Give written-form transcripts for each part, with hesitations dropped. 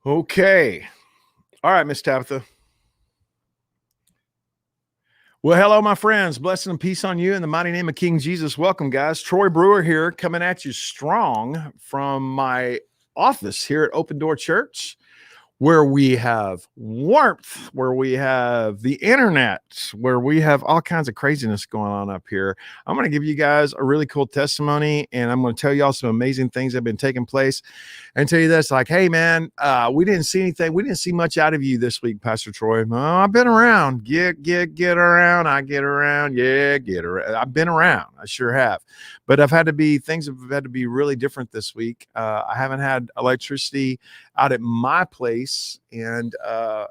Okay. All right, Miss Tabitha. Well, hello, my friends. Blessing and peace on you in the mighty name of King Jesus. Welcome, guys. Troy Brewer here, coming at you strong from my office here at Open Door Church, where we have warmth, where we have the internet, where we have all kinds of craziness going on up here. I'm going to give you guys a really cool testimony, and I'm going to tell y'all some amazing things that have been taking place and tell you this, like, hey, man, we didn't see anything. We didn't see much out of you this week, Pastor Troy. Oh, I've been around. Get around. I get around. Yeah, get around. I've been around. I sure have. But things have had to be really different this week. I haven't had electricity out at my place and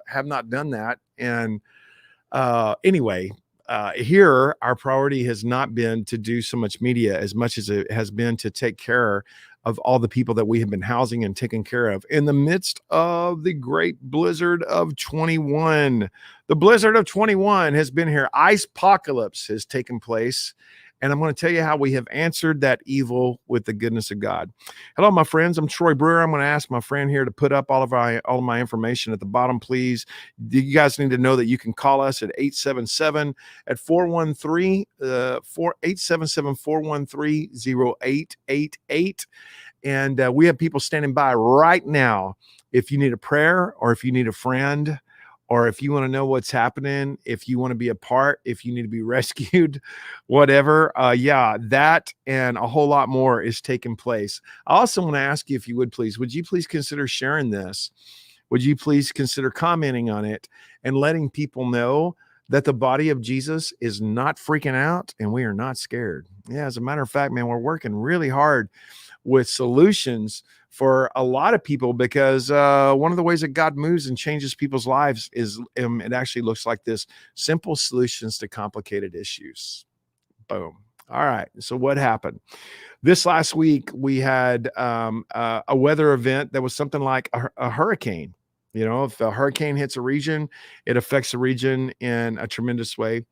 have not done that. And anyway, here our priority has not been to do so much media as much as it has been to take care of all the people that we have been housing and taking care of in the midst of the great blizzard of 21. The blizzard of 21 has been here. Ice apocalypse has taken place. And I'm going to tell you how we have answered that evil with the goodness of God. Hello, my friends. I'm Troy Brewer. I'm going to ask my friend here to put up all of my information at the bottom, please. You guys need to know that you can call us at 877 at 413 877 413 0888. And we have people standing by right now. If you need a prayer or if you need a friend, or if you want to know what's happening, if you want to be a part, if you need to be rescued, whatever, that and a whole lot more is taking place. I also want to ask you, if you would you please consider sharing this? Would you please consider commenting on it and letting people know that the body of Jesus is not freaking out and we are not scared? Yeah, as a matter of fact, man, we're working really hard with solutions for a lot of people, because one of the ways that God moves and changes people's lives is it actually looks like this: simple solutions to complicated issues. Boom. All right. So what happened? This last week, we had a weather event that was something like a hurricane. You know, if a hurricane hits a region, it affects the region in a tremendous way.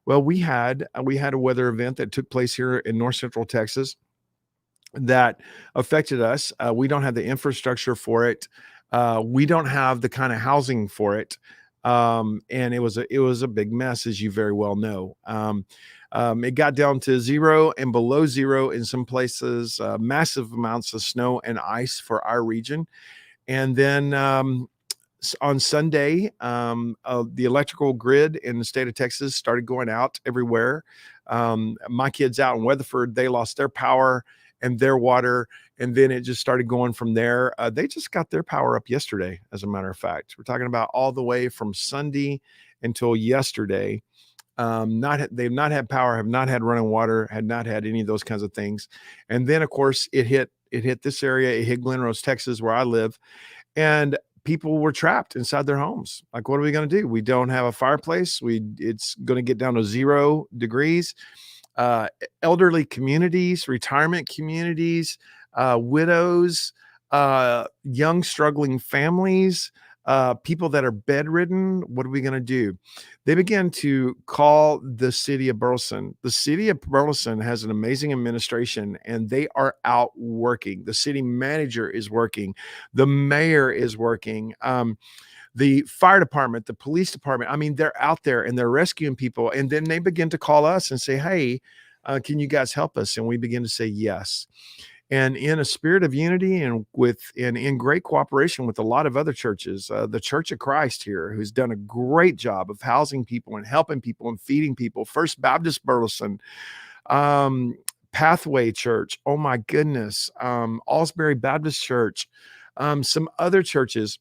Well, we had a weather event that took place here in North Central Texas that affected us. We don't have the infrastructure for it. We don't have the kind of housing for it. And it was a big mess, as you very well know. It got down to zero and below zero in some places, massive amounts of snow and ice for our region. And then on Sunday, the electrical grid in the state of Texas started going out everywhere. My kids out in Weatherford, they lost their power and their water, and then it just started going from there. They just got their power up yesterday, as a matter of fact. We're talking about all the way from Sunday until yesterday. They've not had power, have not had running water, had not had any of those kinds of things. And then, of course, it hit this area. It hit Glen Rose, Texas, where I live, and people were trapped inside their homes. Like, what are we going to do? We don't have a fireplace. It's going to get down to 0 degrees. uh, Elderly communities, retirement communities, widows, young struggling families, people that are bedridden. What are we going to do? They began to call the city of Burleson. The city of Burleson has an amazing administration, and they are out working. The city manager is working. The mayor is working. The fire department, the police department. I mean, they're out there and they're rescuing people. And then they begin to call us and say, hey, can you guys help us? And we begin to say yes. And in a spirit of unity and in great cooperation with a lot of other churches, the Church of Christ here, who's done a great job of housing people and helping people and feeding people. First Baptist Burleson, Pathway Church, oh my goodness, Alsbury Baptist Church, some other churches.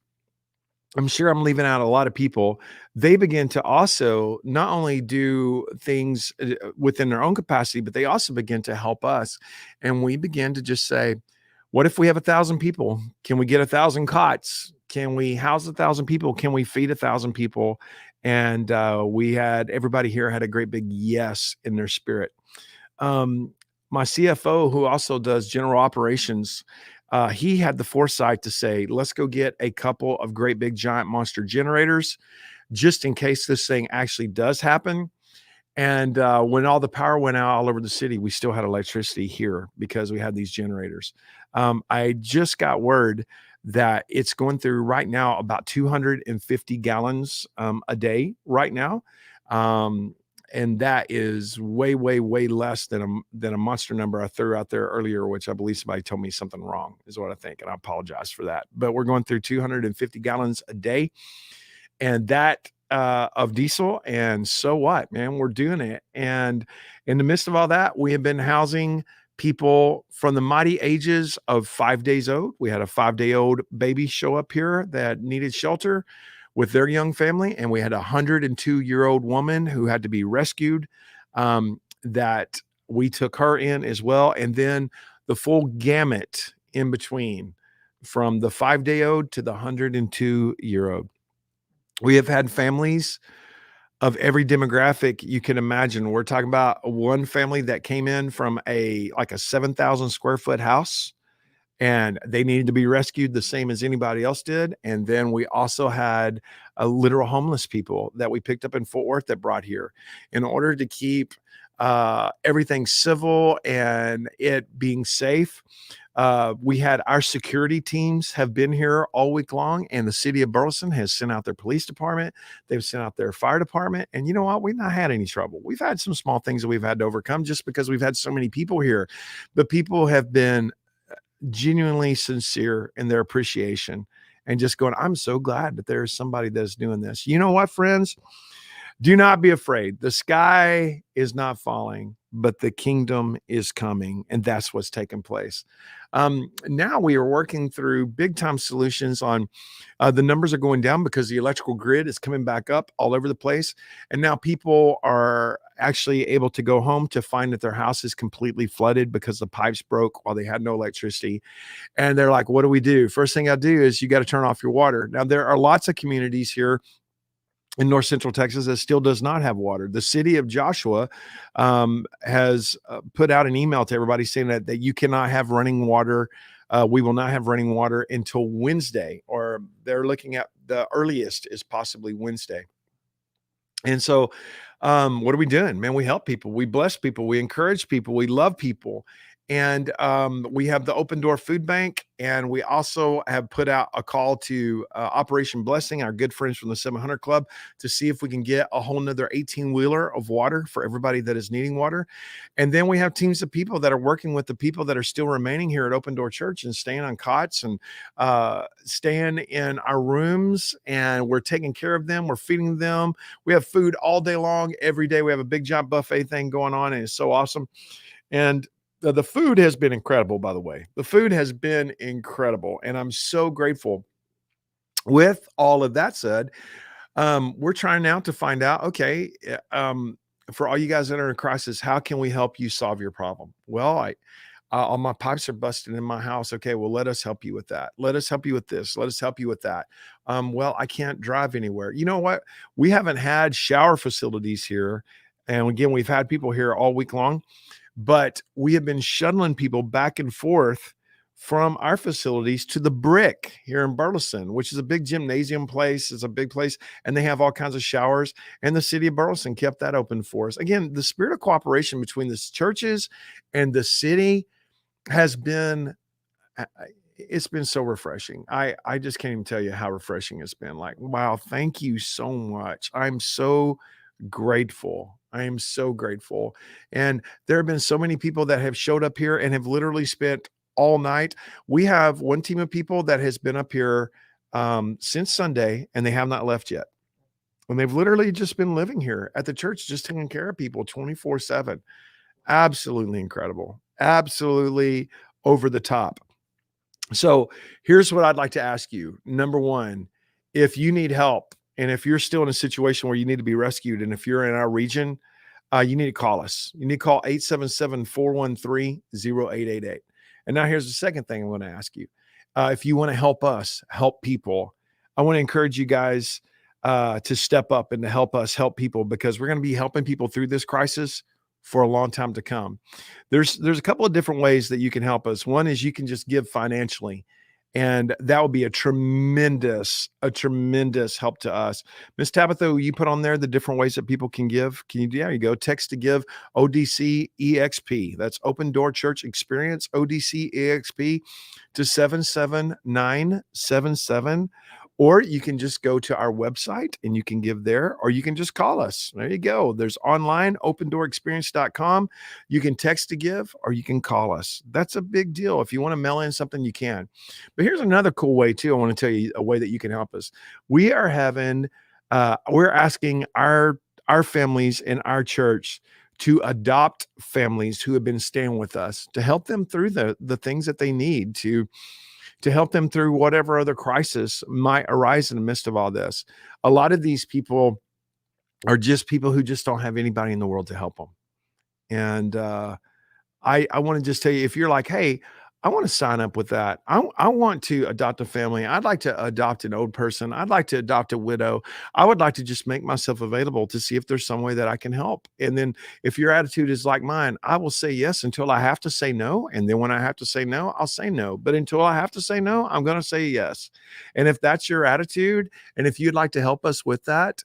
I'm sure I'm leaving out a lot of people. They begin to also not only do things within their own capacity, but they also begin to help us. And we begin to just say, what if we have 1,000 people? Can we get 1,000 cots? Can we house 1,000 people? Can we feed 1,000 people? And everybody here had a great big yes in their spirit. My CFO, who also does general operations, he had the foresight to say, let's go get a couple of great big giant monster generators just in case this thing actually does happen. And when all the power went out all over the city, we still had electricity here because we had these generators. I just got word that it's going through right now about 250 gallons a day right now. Um, and that is way, way, way less than a monster number I threw out there earlier, which I believe somebody told me something wrong, is what I think, and I apologize for that. But we're going through 250 gallons a day, and that of diesel. And so what, man? We're doing it. And in the midst of all that, we have been housing people from the mighty ages of 5 days old. We had a 5-day-old baby show up here that needed shelter with their young family, and we had a 102-year-old woman who had to be rescued, that we took her in as well. And then the full gamut in between, from the 5-day-old to the 102-year-old. We have had families of every demographic you can imagine. We're talking about one family that came in from a 7,000 square foot house, and they needed to be rescued the same as anybody else did. And then we also had literal homeless people that we picked up in Fort Worth that brought here in order to keep everything civil and it being safe. We had our security teams have been here all week long, and the city of Burleson has sent out their police department. They've sent out their fire department. And you know what? We've not had any trouble. We've had some small things that we've had to overcome just because we've had so many people here. But people have been genuinely sincere in their appreciation and just going, I'm so glad that there's somebody that's doing this. You know what, friends? Do not be afraid. The sky is not falling, but the kingdom is coming, and that's what's taking place. Now we are working through big time solutions on the numbers are going down because the electrical grid is coming back up all over the place. And now people are actually able to go home to find that their house is completely flooded because the pipes broke while they had no electricity. And they're like, what do we do? First thing I do is you got to turn off your water. Now, there are lots of communities here in North Central Texas that still does not have water. The city of Joshua has put out an email to everybody saying that you cannot have running water. We will not have running water until Wednesday, or they're looking at the earliest is possibly Wednesday. And so what are we doing, man? We help people, we bless people, we encourage people, we love people. And we have the Open Door Food Bank, and we also have put out a call to Operation Blessing, our good friends from the 700 Club, to see if we can get a whole nother 18-wheeler of water for everybody that is needing water. And then we have teams of people that are working with the people that are still remaining here at Open Door Church and staying on cots and staying in our rooms, and we're taking care of them. We're feeding them. We have food all day long, every day. We have a big giant buffet thing going on, and it's so awesome. And the food has been incredible, by the way. The food has been incredible, and I'm so grateful. With all of that said, we're trying now to find out, okay, for all you guys that are in crisis, how can we help you solve your problem? Well, all my pipes are busted in my house. Okay, well, let us help you with that. Let us help you with this. Let us help you with that. Well, I can't drive anywhere. You know what? We haven't had shower facilities here. And again, we've had people here all week long, but we have been shuttling people back and forth from our facilities to the Brick here in Burleson, which is a big gymnasium place. It's a big place, and they have all kinds of showers, and the city of Burleson kept that open for us. Again, the spirit of cooperation between the churches and the city has been, it's been so refreshing. I just can't even tell you how refreshing it's been. Like, wow, thank you so much. I'm so grateful. I am so grateful. And there have been so many people that have showed up here and have literally spent all night. We have one team of people that has been up here since Sunday, and they have not left yet. And they've literally just been living here at the church, just taking care of people 24/7. Absolutely incredible. Absolutely over the top. So here's what I'd like to ask you. Number one, if you need help, and if you're still in a situation where you need to be rescued, and if you're in our region, you need to call us. You need to call 877-413-0888. And now here's the second thing I want to ask you. If you want to help us help people, I want to encourage you guys to step up and to help us help people, because we're going to be helping people through this crisis for a long time to come. There's a couple of different ways that you can help us. One is you can just give financially. And that would be a tremendous help to us. Miss Tabitha, you put on there the different ways that people can give. Can you? There you go. Text to give ODC EXP. That's Open Door Church Experience ODC EXP to 77977. Or you can just go to our website and you can give there, or you can just call us. There you go. There's online, opendoorexperience.com. You can text to give, or you can call us. That's a big deal. If you want to mail in something, you can. But here's another cool way too. I want to tell you a way that you can help us. We're asking our families in our church to adopt families who have been staying with us, to help them through the things that they need to help them through whatever other crisis might arise in the midst of all this. A lot of these people are just people who just don't have anybody in the world to help them. And I want to just tell you, if you're like, hey, I want to sign up with that. I want to adopt a family. I'd like to adopt an old person. I'd like to adopt a widow. I would like to just make myself available to see if there's some way that I can help. And then if your attitude is like mine, I will say yes until I have to say no. And then when I have to say no, I'll say no. But until I have to say no, I'm going to say yes. And if that's your attitude, and if you'd like to help us with that,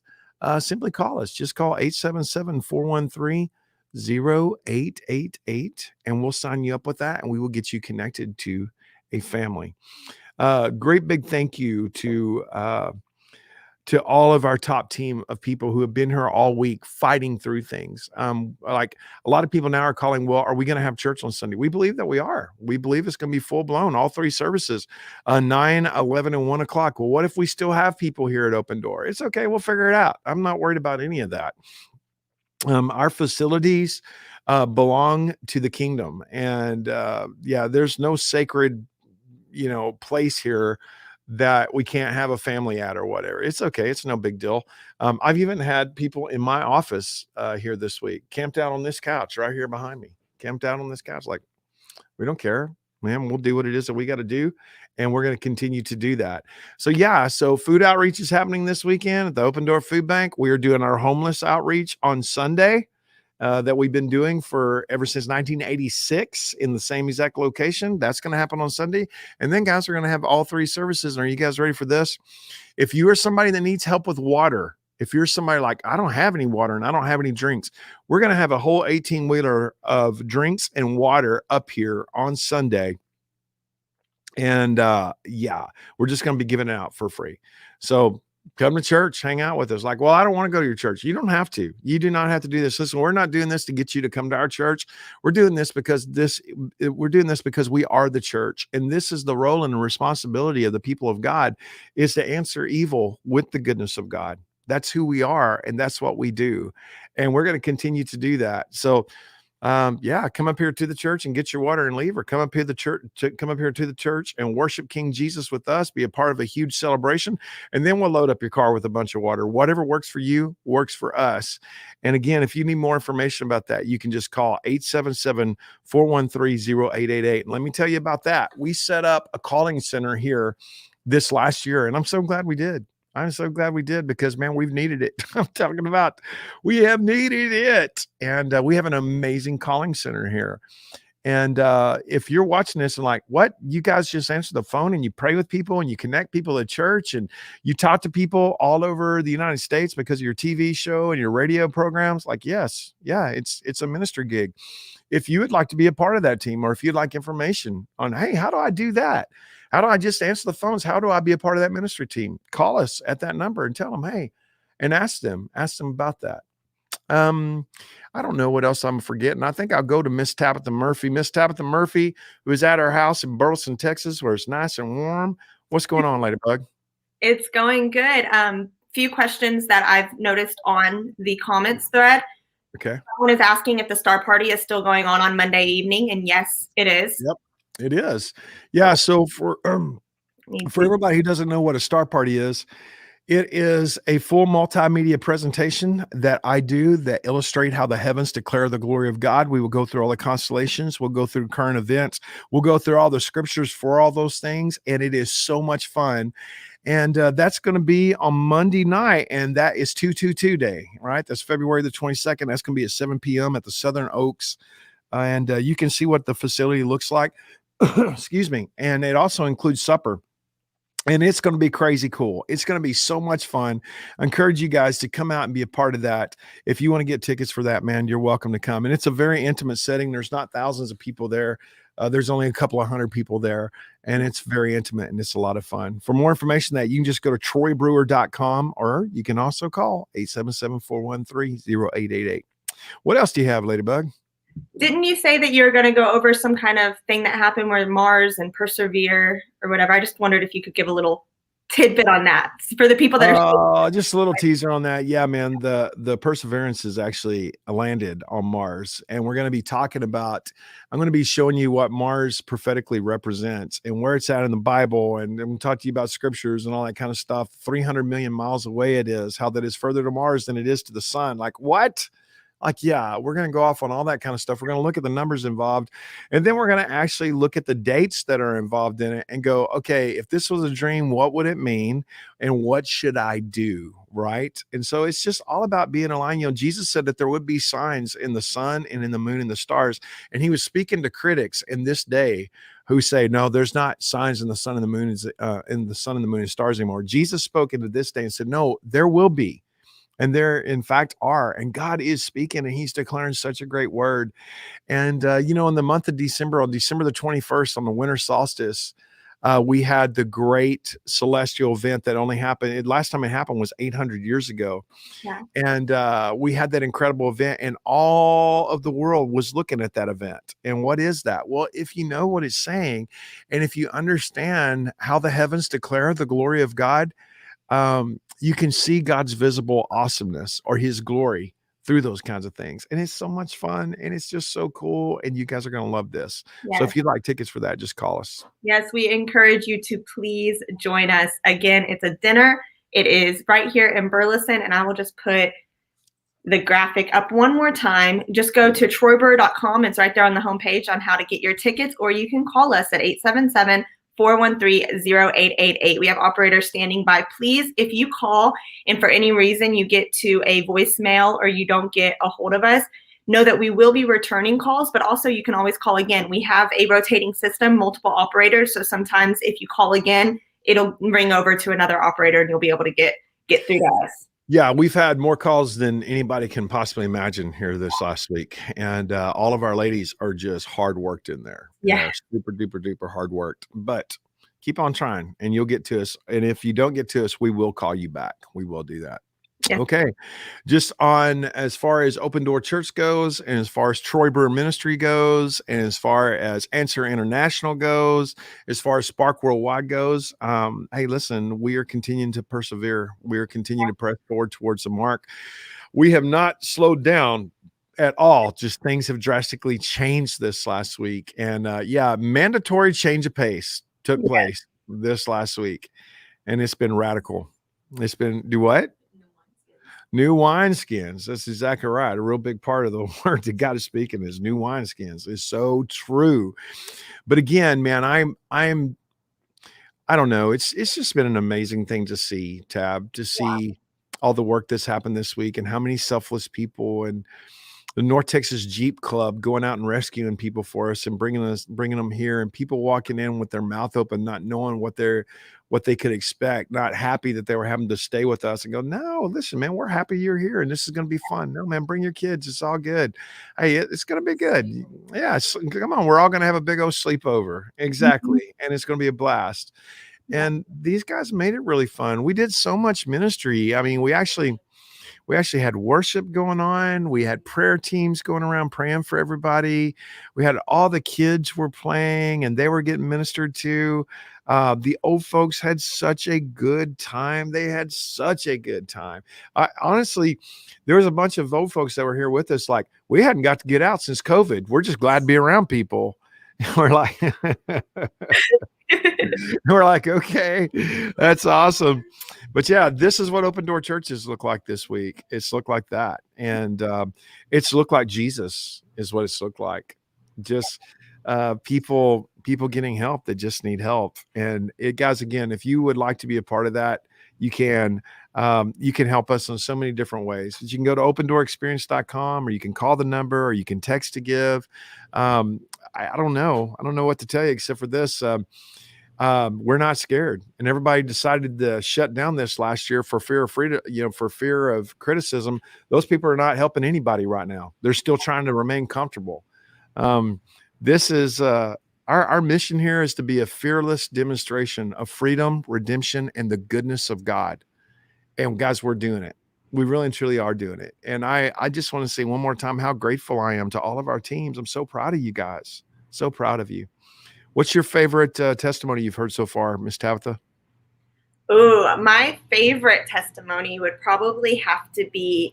simply call us. Just call 877-413 0888 and we'll sign you up with that, and we will get you connected to a family. Great big thank you to all of our top team of people who have been here all week fighting through things. Like a lot of people now are calling, well, are we going to have church on Sunday? We believe that we are. We believe it's going to be full blown, all three services, 9, 11, and 1 o'clock. Well, what if we still have people here at Open Door? It's okay. We'll figure it out. I'm not worried about any of that. Our facilities belong to the kingdom, and there's no sacred, place here that we can't have a family at or whatever. It's okay. It's no big deal. I've even had people in my office here this week camped out on this couch right here behind me, camped out on this couch. Like, we don't care, man. We'll do what it is that we got to do. And we're going to continue to do that. So food outreach is happening this weekend at the Open Door Food Bank. We are doing our homeless outreach on Sunday that we've been doing ever since 1986 in the same exact location. That's going to happen on Sunday. And then, guys, we're going to have all three services. And are you guys ready for this? If you are somebody that needs help with water, if you're somebody like, I don't have any water and I don't have any drinks, we're going to have a whole 18-wheeler of drinks and water up here on Sunday. And we're just going to be giving it out for free. So come to church, hang out with us. Like, well, I don't want to go to your church. You don't have to. You do not have to do this. Listen, we're not doing this to get you to come to our church. We're doing this because we are the church. And this is the role and the responsibility of the people of God, is to answer evil with the goodness of God. That's who we are, and that's what we do. And we're going to continue to do that. So come up here to the church and get your water and leave, or come up here to the church and worship King Jesus with us, be a part of a huge celebration. And then we'll load up your car with a bunch of water. Whatever works for you works for us. And again, if you need more information about that, you can just call 877-413-0888. And let me tell you about that. We set up a calling center here this last year, and I'm so glad we did. I'm so glad we did, because, man, we've needed it. I'm talking about, we have needed it. And we have an amazing calling center here. And if you're watching this and like, what? You guys just answer the phone and you pray with people and you connect people at church and you talk to people all over the United States because of your TV show and your radio programs? Like, yes. Yeah, it's a ministry gig. If you would like to be a part of that team, or if you'd like information on, hey, how do I do that? How do I just answer the phones? How do I be a part of that ministry team? Call us at that number and tell them, hey, and ask them about that. I don't know what else I'm forgetting. I think I'll go to Miss Tabitha Murphy. Miss Tabitha Murphy, who is at our house in Burleson, Texas, where it's nice and warm. What's going on, Ladybug? It's going good. Few questions that I've noticed on the comments thread. Okay. Someone is asking if the Star Party is still going on Monday evening, and yes, it is. Yep. It is. Yeah. So for everybody who doesn't know what a Star Party is, it is a full multimedia presentation that I do that illustrate how the heavens declare the glory of God. We will go through all the constellations. We'll go through current events. We'll go through all the scriptures for all those things. And it is so much fun. And that's going to be on Monday night. And that is 222 Day, right? That's February the 22nd. That's going to be at 7 p.m. at the Southern Oaks. And you can see what the facility looks like. Excuse me. And it also includes supper. And it's going to be crazy cool. It's going to be so much fun. I encourage you guys to come out and be a part of that. If you want to get tickets for that, man, you're welcome to come. And it's a very intimate setting. There's not thousands of people there. There's only a couple of hundred people there, and it's very intimate and it's a lot of fun. For more information that you can just go to troybrewer.com, or you can also call 877-413-0888. What else do you have, Ladybug? Didn't you say that you're going to go over some kind of thing that happened where Mars and Persevere or whatever? I just wondered if you could give a little tidbit on that for the people that are just a little teaser on that. Yeah, man, the Perseverance is actually landed on Mars, and we're going to be talking about, I'm going to be showing you what Mars prophetically represents and where it's at in the Bible, and we'll talk to you about scriptures and all that kind of stuff. 300 million miles away it is, how that is further to Mars than it is to the sun. Like, what? Like, yeah, we're going to go off on all that kind of stuff. We're going to look at the numbers involved, and then we're going to actually look at the dates that are involved in it and go, okay, if this was a dream, what would it mean? And what should I do? Right. And so it's just all about being aligned. You know, Jesus said that there would be signs in the sun and in the moon and the stars. And he was speaking to critics in this day who say, no, there's not signs in the sun and the moon, in the sun and the moon and stars anymore. Jesus spoke into this day and said, no, there will be. And there, in fact, are. And God is speaking, and he's declaring such a great word. And, you know, in the month of December, on December the 21st, on the winter solstice, we had the great celestial event that only happened. Last time it happened was 800 years ago. Yeah. And we had that incredible event, and all of the world was looking at that event. And what is that? Well, if you know what it's saying, and if you understand how the heavens declare the glory of God, you can see God's visible awesomeness or his glory through those kinds of things. And it's so much fun, and it's just so cool. And you guys are going to love this. Yes. So if you'd like tickets for that, just call us. Yes, we encourage you to please join us. Again, it's a dinner. It is right here in Burleson, and I will just put the graphic up one more time. Just go to troybrewer.com. It's right there on the homepage on how to get your tickets, or you can call us at 877-413-0888. We have operators standing by. Please, if you call and for any reason you get to a voicemail or you don't get a hold of us, know that we will be returning calls, but also you can always call again. We have a rotating system, multiple operators. So sometimes if you call again, it'll ring over to another operator and you'll be able to get through to us. Yeah, we've had more calls than anybody can possibly imagine here this last week. And all of our ladies are just hard worked in there. Yeah. Super duper duper hard worked. But keep on trying and you'll get to us. And if you don't get to us, we will call you back. We will do that. Yeah. Okay. Just on as far as Open Door Church goes, and as far as Troy Brewer Ministry goes, and as far as Answer International goes, as far as Spark Worldwide goes, hey, listen, we are continuing to persevere. We are continuing to press forward towards the mark. We have not slowed down at all. Just things have drastically changed this last week. And yeah, mandatory change of pace took place this last week. And it's been radical. It's been, do what? New wineskins. That's exactly right. A real big part of the word that God is speaking is new wineskins. Is so true. But again, man, I don't know. It's just been an amazing thing to see, Tab, to see all the work that's happened this week and how many selfless people and the North Texas Jeep Club going out and rescuing people for us and bringing them here, and people walking in with their mouth open, not knowing what they could expect, not happy that they were having to stay with us, and go, no, listen, man, we're happy you're here and this is going to be fun. No, man, bring your kids. It's all good. Hey, it's going to be good. Yeah. Come on. We're all going to have a big old sleepover. Exactly. Mm-hmm. And it's going to be a blast. And these guys made it really fun. We did so much ministry. I mean, we actually had worship going on. We had prayer teams going around praying for everybody. We had all the kids were playing and they were getting ministered to. The old folks had such a good time. They had such a good time. Honestly, there was a bunch of old folks that were here with us. Like, we hadn't got to get out since COVID. We're just glad to be around people. We're like, okay, that's awesome. But yeah, this is what Open Door Churches look like this week. It's looked like that. And it's looked like Jesus is what it's looked like. Just people getting help that just need help. And guys, again, if you would like to be a part of that, you can help us in so many different ways. You can go to opendoorexperience.com, or you can call the number, or you can text to give. I don't know. I don't know what to tell you except for this. We're not scared, and everybody decided to shut down this last year for fear of freedom, for fear of criticism. Those people are not helping anybody right now. They're still trying to remain comfortable. This is our mission here is to be a fearless demonstration of freedom, redemption, and the goodness of God. And guys, we're doing it. We really and truly are doing it. And I just want to say one more time how grateful I am to all of our teams. I'm so proud of you guys. So proud of you. What's your favorite testimony you've heard so far, Miss Tabitha? Ooh, my favorite testimony would probably have to be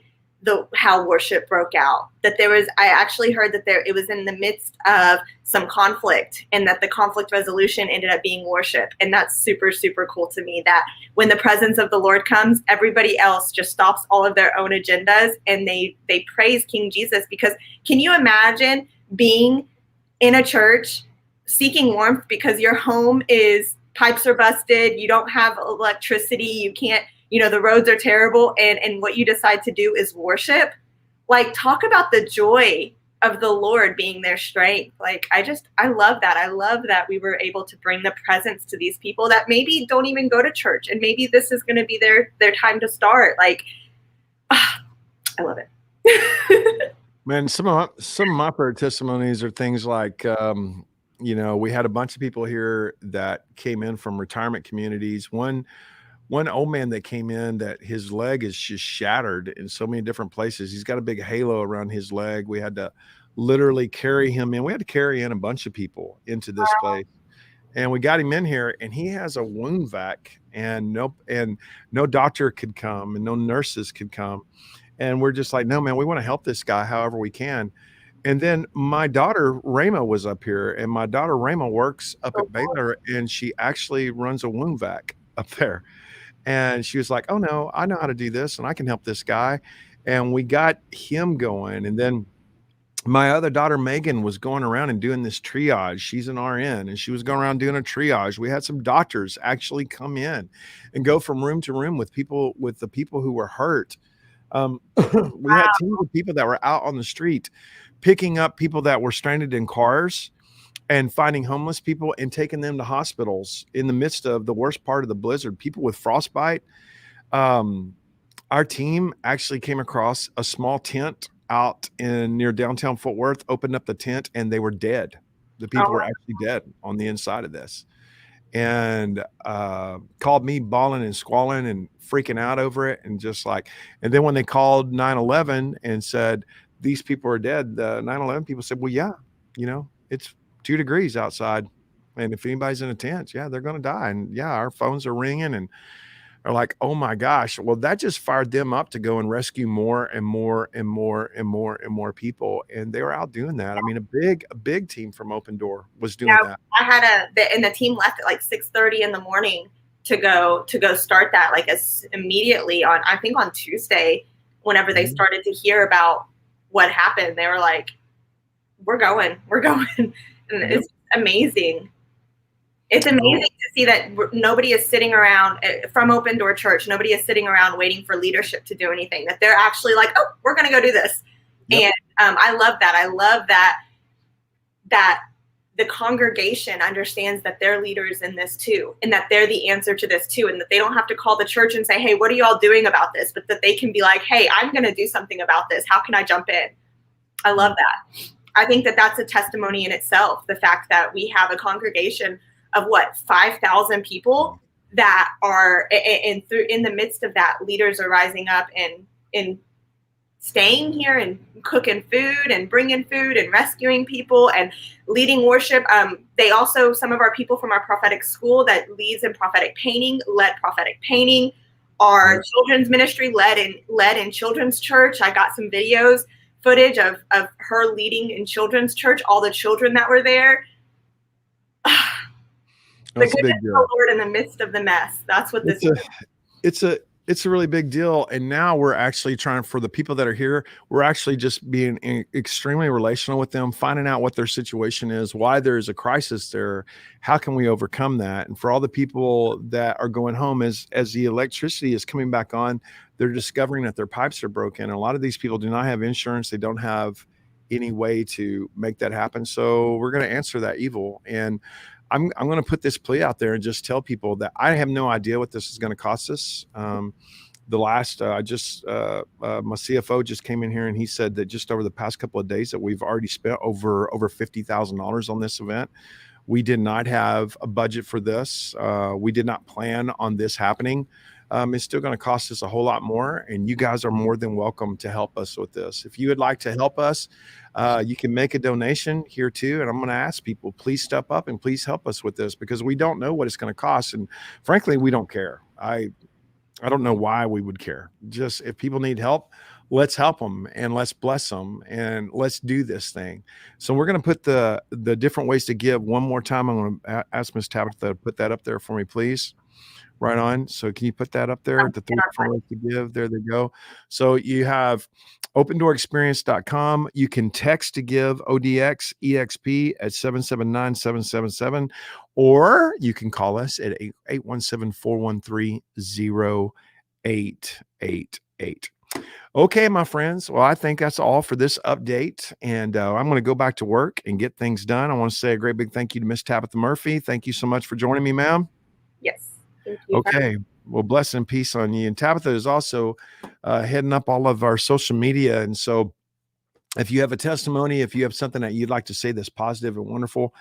how worship broke out. I actually heard that it was in the midst of some conflict, and that the conflict resolution ended up being worship. And that's super, super cool to me, that when the presence of the Lord comes, everybody else just stops all of their own agendas and they praise King Jesus. Because can you imagine being in a church seeking warmth because your home pipes are busted, you don't have electricity, you can't, the roads are terrible, and what you decide to do is worship? Like, talk about the joy of the Lord being their strength. Like, I love that. I love that we were able to bring the presence to these people that maybe don't even go to church, and maybe this is going to be their time to start. Like, I love it. Man, some of my favorite testimonies are things like, we had a bunch of people here that came in from retirement communities. One old man that came in, that his leg is just shattered in so many different places. He's got a big halo around his leg. We had to literally carry him in. We had to carry in a bunch of people into this place, and we got him in here, and he has a wound vac, and no doctor could come and no nurses could come. And we're just like, no, man, we want to help this guy however we can. And then my daughter, Rama, was up here, and my daughter, Rama, works up at Baylor, and she actually runs a wound vac up there. And she was like, oh, no, I know how to do this, and I can help this guy. And we got him going. And then my other daughter, Megan, was going around and doing this triage. She's an RN, and she was going around doing a triage. We had some doctors actually come in and go from room to room with the people who were hurt. We had teams of people that were out on the street picking up people that were stranded in cars and finding homeless people and taking them to hospitals in the midst of the worst part of the blizzard, people with frostbite. Our team actually came across a small tent out near downtown Fort Worth, opened up the tent, and they were dead. The people were actually dead on the inside of this, and called me bawling and squalling and freaking out over it. And and then when they called 911 and said, these people are dead, the 911 people said, well, yeah, it's 2 degrees outside, and if anybody's in a tent, yeah, they're going to die. And yeah, our phones are ringing, and are like, oh my gosh. Well, that just fired them up to go and rescue more and more and more and more and more people. And they were out doing that. I mean, a big team from Open Door was doing that. I had and the team left at like 6:30 in the morning to go start that, like, as immediately on Tuesday, whenever they started to hear about what happened. They were like, we're going. And it's amazing. It's amazing to see that nobody is sitting around from Open Door Church. Nobody is sitting around waiting for leadership to do anything, that they're actually like, oh, we're going to go do this. Yep. And I love that. I love that the congregation understands that they're leaders in this too, and that they're the answer to this too, and that they don't have to call the church and say, hey, what are you all doing about this? But that they can be like, hey, I'm going to do something about this. How can I jump in? I love that. I think that that's a testimony in itself, the fact that we have a congregation of 5,000 people that are, and in the midst of that, leaders are rising up and staying here and cooking food and bringing food and rescuing people and leading worship. They also, some of our people from our prophetic school that leads in prophetic painting, led prophetic painting. Our children's ministry led in children's church. I got some footage of her leading in children's church, all the children that were there. The goodness of the Lord in the midst of the mess. That's what this is. It's a really big deal. And now we're actually trying, for the people that are here, we're actually just being extremely relational with them, finding out what their situation is, why there's a crisis there, how can we overcome that? And for all the people that are going home, as the electricity is coming back on, they're discovering that their pipes are broken. And a lot of these people do not have insurance. They don't have any way to make that happen. So we're going to answer that evil. And I'm going to put this plea out there and just tell people that I have no idea what this is going to cost us. The last, my CFO just came in here and he said that just over the past couple of days that we've already spent over $50,000 on this event. We did not have a budget for this. We did not plan on this happening. It's still going to cost us a whole lot more, and you guys are more than welcome to help us with this. If you would like to help us, you can make a donation here too. And I'm going to ask people, please step up and please help us with this, because we don't know what it's going to cost. And frankly, we don't care. I don't know why we would care. Just if people need help, let's help them and let's bless them and let's do this thing. So we're going to put the different ways to give one more time. I'm going to ask Ms. Tabitha to put that up there for me, please. Right on. So can you put that up there? The 3 different ways to give. There they go. So you have opendoorexperience.com. You can text to give ODX EXP at 779-777, or you can call us at 817-413-0888. Okay, my friends. Well, I think that's all for this update. And I'm going to go back to work and get things done. I want to say a great big thank you to Miss Tabitha Murphy. Thank you so much for joining me, ma'am. Yes. Thank you. Okay. Well, blessing and peace on you. And Tabitha is also heading up all of our social media. And so if you have a testimony, if you have something that you'd like to say that's positive and wonderful,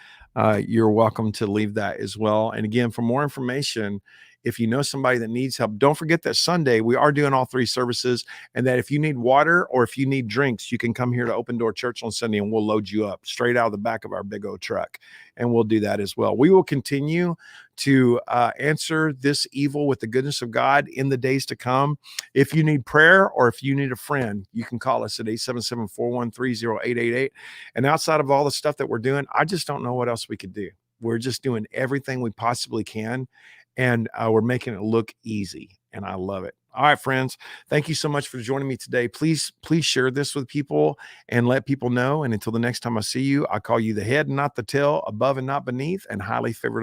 you're welcome to leave that as well. And again, for more information, if you know somebody that needs help, don't forget that Sunday we are doing all 3 services, and that if you need water or if you need drinks, you can come here to Open Door Church on Sunday and we'll load you up straight out of the back of our big old truck. And we'll do that as well. We will continue to answer this evil with the goodness of God in the days to come. If you need prayer or if you need a friend, you can call us at 877-413-0888. And outside of all the stuff that we're doing, I just don't know what else we could do. We're just doing everything we possibly can. And we're making it look easy. And I love it. All right, friends. Thank you so much for joining me today. Please share this with people and let people know. And until the next time I see you, I call you the head and not the tail, above and not beneath, and highly favored.